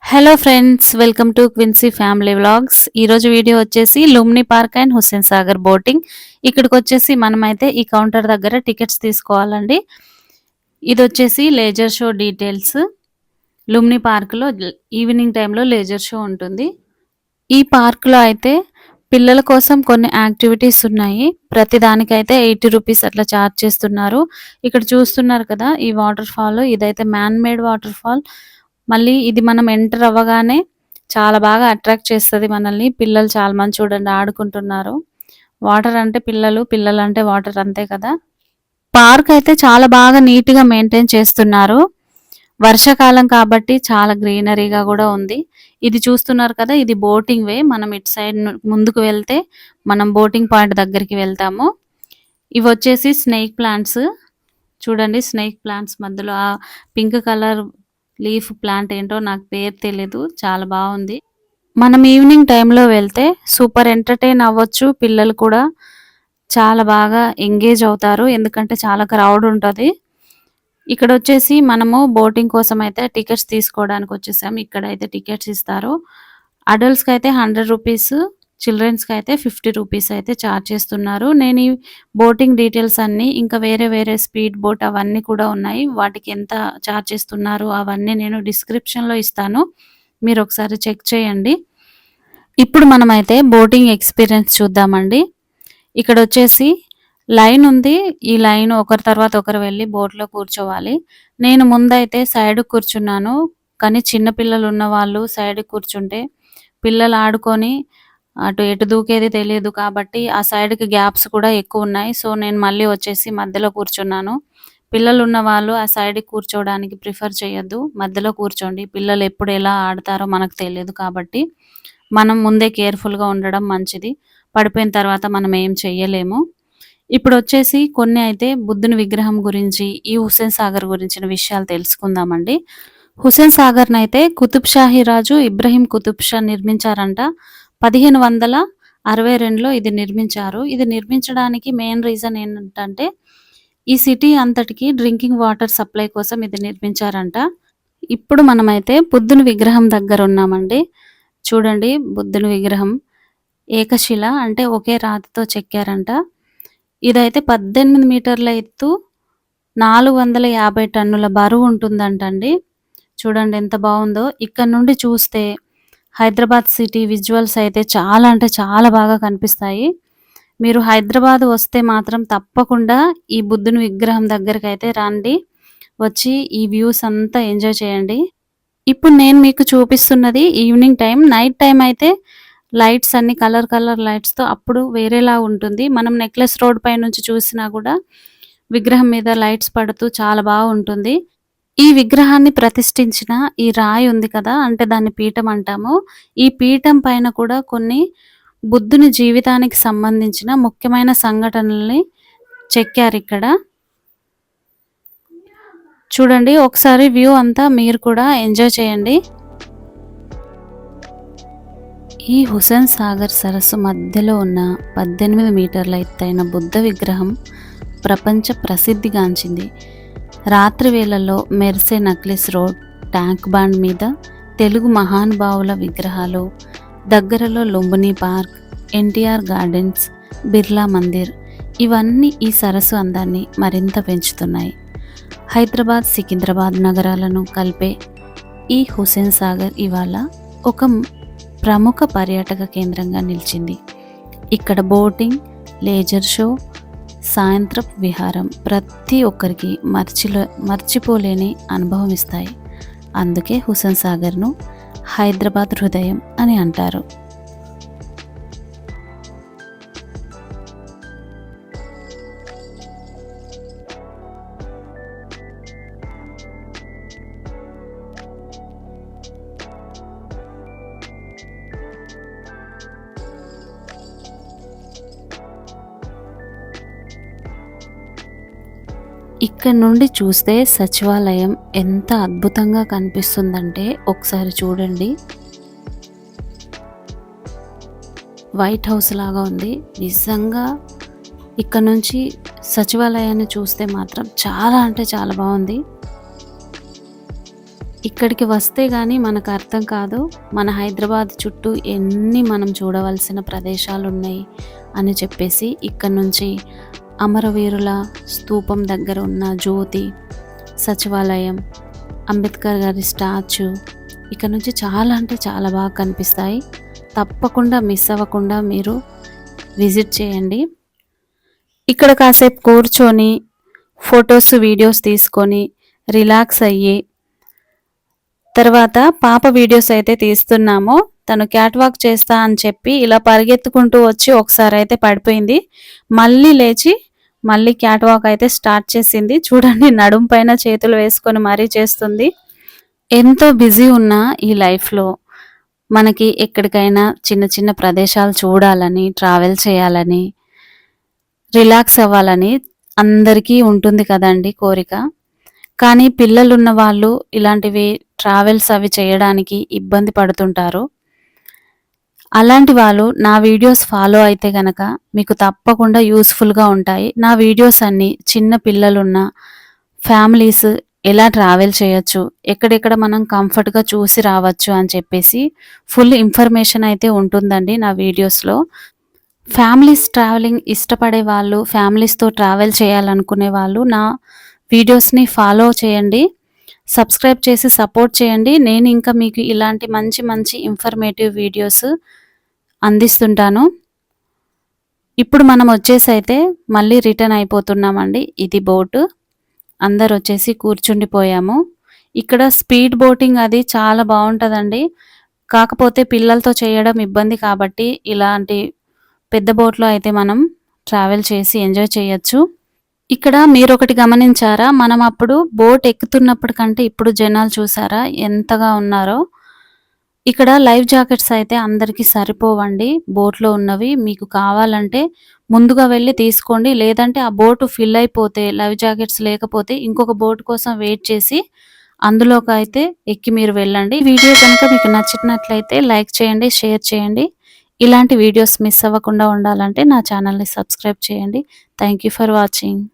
Hello friends, welcome to Quincy family vlogs. ఈరోజు video వచ్చేసి Lumbini park and Hussain Sagar boating. ఇక్కడికి వచ్చేసి మనమైతే ఈ కౌంటర్ దగ్గర టికెట్స్ తీసుకోవాలండి. ఇది వచ్చేసి లేజర్ షో డీటెయిల్స్. లుమ్ని పార్క్లో ఈవినింగ్ టైంలో లేజర్ షో ఉంటుంది. ఈ పార్క్లో అయితే పిల్లల కోసం కొన్ని యాక్టివిటీస్ ఉన్నాయి. ప్రతి దానికైతే 80 రూపీస్ అట్లా ఛార్జ్ చేస్తున్నారు. ఇక్కడ చూస్తున్నారు కదా, ఈ వాటర్ ఫాల్ ఇదైతే మ్యాన్ మేడ్ వాటర్ ఫాల్. మళ్ళీ ఇది మనం ఎంటర్ అవ్వగానే చాలా బాగా అట్రాక్ట్ చేస్తది మనల్ని. పిల్లలు చాలా మంది చూడండి ఆడుకుంటున్నారు. వాటర్ అంటే పిల్లలు, పిల్లలంటే వాటర్ అంతే కదా. పార్క్ అయితే చాలా బాగా నీట్‌గా మెయింటైన్ చేస్తున్నారు. వర్షాకాలం కాబట్టి చాలా గ్రీనరీగా గూడా ఉంది. ఇది చూస్తున్నారు కదా, ఇది బోటింగ్ వే. మనం ఇటు సైడ్ ముందుకు వెళ్తే మనం బోటింగ్ పాయింట్ దగ్గరికి వెళ్తాము. ఇవొచ్చేసి స్నేక్ ప్లాంట్స్. చూడండి, స్నేక్ ప్లాంట్స్ మధ్యలో ఆ పింక్ కలర్ లీఫ్ ప్లాంట్ ఏంటో నాకు పేరు తెలీదు. చాలా బాగుంది. మనం ఈవినింగ్ టైంలో వెళ్తే సూపర్ ఎంటర్‌టైన్ అవ్వచ్చు. పిల్లలు కూడా చాలా బాగా ఎంగేజ్ అవుతారు. ఎందుకంటే చాలా క్రౌడ్ ఉంటది. ఇక్కడొచ్చేసి మనము బోటింగ్ కోసం అయితే టికెట్స్ తీసుకోవడానికి వచ్చేసాం. ఇక్కడైతే టికెట్స్ ఇస్తారు. అడల్ట్స్‌కైతే 100 రూపీస్, చిల్డ్రన్స్‌కైతే 50 రూపీస్ అయితే ఛార్జ్ చేస్తున్నారు. నేను ఈ బోటింగ్ డీటెయిల్స్ అన్నీ, ఇంకా వేరే వేరే స్పీడ్ బోట్ అవన్నీ కూడా ఉన్నాయి. వాటికి ఎంత ఛార్జ్ చేస్తున్నారు అవన్నీ నేను డిస్క్రిప్షన్‌లో ఇస్తాను. మీరు ఒకసారి చెక్ చేయండి. ఇప్పుడు మనమైతే బోటింగ్ ఎక్స్‌పీరియన్స్ చూద్దామండి. ఇక్కడొచ్చేసి లైన్ ఉంది. ఈ లైన్ ఒకరి తర్వాత ఒకరు వెళ్లి బోట్‌లో కూర్చోవాలి. నేను ముందైతే సైడ్‌కి కూర్చున్నాను. కానీ చిన్న పిల్లలు ఉన్నవాళ్ళు సైడ్‌కి కూర్చుంటే పిల్లలు ఆడుకొని అటు ఎటు దూకేది తెలియదు కాబట్టి ఆ సైడ్‌కి గ్యాప్స్ కూడా ఎక్కువున్నాయి. సో, నేను మళ్ళీ వచ్చేసి మధ్యలో కూర్చున్నాను. పిల్లలు ఉన్నవాళ్ళు ఆ సైడ్‌కి కూర్చోవడానికి ప్రిఫర్ చేయొద్దు. మధ్యలో కూర్చోండి. పిల్లలు ఎప్పుడు ఎలా ఆడతారో మనకు తెలియదు కాబట్టి మనం ముందే కేర్‌ఫుల్‌గా ఉండడం మంచిది. పడిపోయిన తర్వాత మనం ఏం చెయ్యలేము. ఇప్పుడొచ్చేసి కొన్ని అయితే బుద్ధుని విగ్రహం గురించి, ఈ హుస్సేన్ సాగర్ గురించిన విషయాలు తెలుసుకుందామండి. హుస్సేన్ సాగర్‌నైతే కుతుబ్ షాహీ రాజు ఇబ్రహీం కుతుబ్ షా నిర్మించారంట. 1562లో ఇది నిర్మించారు. ఇది నిర్మించడానికి మెయిన్ రీజన్ ఏంటంటే, ఈ సిటీ అంతటికి డ్రింకింగ్ వాటర్ సప్లై కోసం ఇది నిర్మించారంట. ఇప్పుడు మనమైతే బుద్ధుని విగ్రహం దగ్గర ఉన్నామండి. చూడండి, బుద్ధుని విగ్రహం ఏకశిల అంటే ఒకే రాతితో చెక్కారంట. ఇదైతే 18 మీటర్ల ఎత్తు, 450 టన్నుల బరువు ఉంటుందంటండి. చూడండి ఎంత బావుందో. ఇక్కడ నుండి చూస్తే హైదరాబాద్ సిటీ విజువల్స్ అయితే చాలా అంటే చాలా బాగా కనిపిస్తాయి. మీరు హైదరాబాద్ వస్తే మాత్రం తప్పకుండా ఈ బుద్ధుని విగ్రహం దగ్గరకైతే రండి. వచ్చి ఈ వ్యూస్ అంతా ఎంజాయ్ చేయండి. ఇప్పుడు నేను మీకు చూపిస్తున్నది ఈవినింగ్ టైం. నైట్ టైం అయితే లైట్స్ అన్ని కలర్ కలర్ లైట్స్‌తో అప్పుడు వేరేలా ఉంటుంది. మనం నెక్లెస్ రోడ్ పైనుంచి చూసినా కూడా విగ్రహం మీద లైట్స్ పడుతూ చాలా బాగుంటుంది. ఈ విగ్రహాన్ని ప్రతిష్ఠించిన ఈ రాయి ఉంది కదా, అంటే దాన్ని పీఠం అంటాము. ఈ పీఠం పైన కూడా కొన్ని బుద్ధుని జీవితానికి సంబంధించిన ముఖ్యమైన సంఘటనల్ని చెక్కారిక్కడ. చూడండి, ఒకసారి వ్యూ అంతా మీరు కూడా ఎంజాయ్ చేయండి. ఈ హుస్సేన్ సాగర్ సరస్సు మధ్యలో ఉన్న 18 మీటర్ల ఎత్తైన బుద్ధ విగ్రహం ప్రపంచ ప్రసిద్ధిగాంచింది. రాత్రి వేళల్లో మెరిసే నక్లెస్ రోడ్, ట్యాంక్ బాండ్ మీద తెలుగు మహానుభావుల విగ్రహాలు, దగ్గరలో లుంబిని పార్క్, ఎన్టీఆర్ గార్డెన్స్, బిర్లా మందిర్, ఇవన్నీ ఈ సరస్సు అందాన్ని మరింత పెంచుతున్నాయి. హైదరాబాద్, సికింద్రాబాద్ నగరాలను కలిపే ఈ హుస్సేన్ సాగర్ ఇవాళ ఒక ప్రముఖ పర్యాటక కేంద్రంగా నిలిచింది. ఇక్కడ బోటింగ్, లేజర్ షో, సాయంత్రపు విహారం ప్రతి ఒక్కరికి మర్చిపోలేని అనుభవం ఇస్తాయి. అందుకే హుస్సేన్ సాగర్‌ను హైదరాబాద్ హృదయం అని అంటారు. ఇక్కడ నుండి చూస్తే సచివాలయం ఎంత అద్భుతంగా కనిపిస్తుందంటే ఒకసారి చూడండి. వైట్ హౌస్ లాగా ఉంది. నిజంగా ఇక్కడ నుంచి సచివాలయాన్ని చూస్తే మాత్రం చాలా అంటే చాలా బాగుంది. ఇక్కడికి వస్తే గానీ మనకు అర్థం కాదు మన హైదరాబాద్ చుట్టూ ఎన్ని మనం చూడవలసిన ప్రదేశాలున్నాయి అని చెప్పేసి. ఇక్కడ నుంచి అమరవీరుల స్తూపం దగ్గర ఉన్న జ్యోతి, సచివాలయం, అంబేద్కర్ గారి స్టాచ్యూ ఇక్కడ నుంచి చాలా అంటే చాలా బాగా కనిపిస్తాయి. తప్పకుండా మిస్ అవ్వకుండా మీరు విజిట్ చేయండి. ఇక్కడ కాసేపు కూర్చొని ఫొటోస్ వీడియోస్ తీసుకొని రిలాక్స్ అయ్యి తర్వాత పాప వీడియోస్ అయితే తీస్తున్నాము. తను క్యాట్ వాక్ చేస్తా అని చెప్పి ఇలా పరిగెత్తుకుంటూ వచ్చి ఒకసారి అయితే పడిపోయింది. మళ్ళీ లేచి మళ్ళీ క్యాట్ వాక్ అయితే స్టార్ట్ చేసింది. చూడండి నడుం పైన చేతులు వేసుకొని మరీ చేస్తుంది. ఎంతో బిజీ ఉన్న ఈ లైఫ్లో మనకి ఎక్కడికైనా చిన్న చిన్న ప్రదేశాలు చూడాలని, ట్రావెల్ చేయాలని, రిలాక్స్ అవ్వాలని అందరికీ ఉంటుంది కదండి కోరిక. కానీ పిల్లలున్న వాళ్ళు ఇలాంటివి ట్రావెల్స్ అవి చేయడానికి ఇబ్బంది పడుతుంటారు. అలాంటి వాళ్ళు నా వీడియోస్ ఫాలో అయితే గనక మీకు తప్పకుండా యూస్ఫుల్గా ఉంటాయి. నా వీడియోస్ అన్నీ చిన్న పిల్లలున్న ఫ్యామిలీస్ ఎలా ట్రావెల్ చేయొచ్చు, ఎక్కడెక్కడ మనం కంఫర్ట్గా చూసి రావచ్చు అని చెప్పేసి ఫుల్ ఇన్ఫర్మేషన్ అయితే ఉంటుందండి నా వీడియోస్లో. ఫ్యామిలీస్ ట్రావెలింగ్ ఇష్టపడే వాళ్ళు, ఫ్యామిలీస్తో ట్రావెల్ చేయాలనుకునే వాళ్ళు నా వీడియోస్ని ఫాలో చేయండి, సబ్స్క్రైబ్ చేసి సపోర్ట్ చేయండి. నేను ఇంకా మీకు ఇలాంటి మంచి మంచి ఇన్ఫర్మేటివ్ వీడియోస్ అందిస్తుంటాను. ఇప్పుడు మనం వచ్చేసి అయితే మళ్ళీ రిటర్న్ అయిపోతున్నామండి. ఇది బోటు, అందరు వచ్చేసి కూర్చుండిపోయాము. ఇక్కడ స్పీడ్ బోటింగ్ అది చాలా బాగుంటుందండి. కాకపోతే పిల్లలతో చేయడం ఇబ్బంది కాబట్టి ఇలాంటి పెద్ద బోట్లో అయితే మనం ట్రావెల్ చేసి ఎంజాయ్ చేయొచ్చు. ఇక్కడ మీరు ఒకటి గమనించారా, మనం అప్పుడు బోట్ ఎక్కుతున్నప్పటి కంటే ఇప్పుడు జనాలు చూసారా ఎంతగా ఉన్నారో. ఇక్కడ లైఫ్ జాకెట్స్ అయితే అందరికీ సరిపోవండి. బోట్లో ఉన్నవి మీకు కావాలంటే ముందుగా వెళ్ళి తీసుకోండి. లేదంటే ఆ బోటు ఫిల్ అయిపోతే లైఫ్ జాకెట్స్ లేకపోతే ఇంకొక బోట్ కోసం వెయిట్ చేసి అందులోకి అయితే ఎక్కి మీరు వెళ్ళండి. వీడియో కనుక మీకు నచ్చినట్లయితే లైక్ చేయండి, షేర్ చేయండి. ఇలాంటి వీడియోస్ మిస్ అవ్వకుండా ఉండాలంటే నా ఛానల్ని సబ్స్క్రైబ్ చేయండి. Thank you for watching.